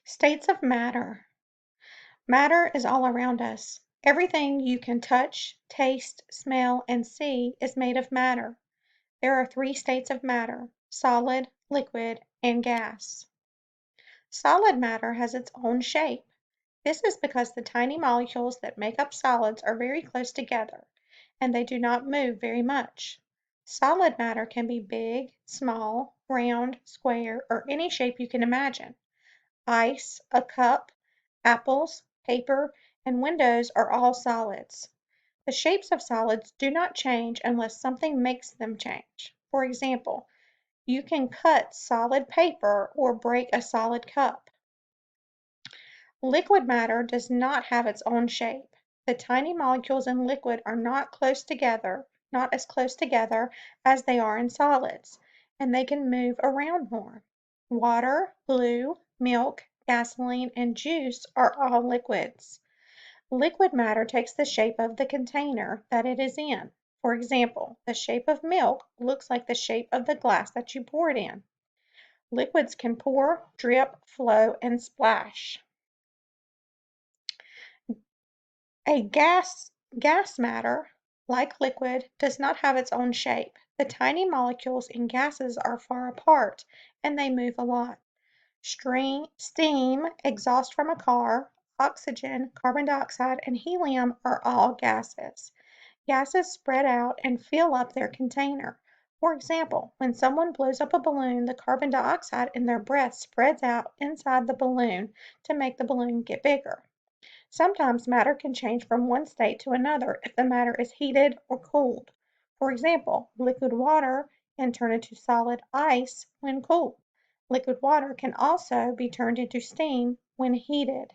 States of matter. Matter is all around us. Everything you can touch, taste, smell, and see is made of matter. There are three states of matter: solid, liquid, and gas. Solid matter has its own shape. This is because the tiny molecules that make up solids are very close together, and they do not move very much. Solid matter can be big, small, round, square, or any shape you can imagine. Ice, a cup, apples, paper, and windows are all solids. The shapes of solids do not change unless something makes them change. For example, you can cut solid paper or break a solid cup. Liquid matter does not have its own shape. The tiny molecules in liquid are not as close together as they are in solids, and they can move around more. Water, glue, milk, gasoline, and juice are all liquids. Liquid matter takes the shape of the container that it is in. For example, the shape of milk looks like the shape of the glass that you pour it in. Liquids can pour, drip, flow, and splash. A gas matter, like liquid, does not have its own shape. The tiny molecules in gases are far apart, and they move a lot. Steam, exhaust from a car, oxygen, carbon dioxide, and helium are all gases. Gases spread out and fill up their container. For example, when someone blows up a balloon, the carbon dioxide in their breath spreads out inside the balloon to make the balloon get bigger. Sometimes matter can change from one state to another if the matter is heated or cooled. For example, liquid water can turn into solid ice when cooled. Liquid water can also be turned into steam when heated.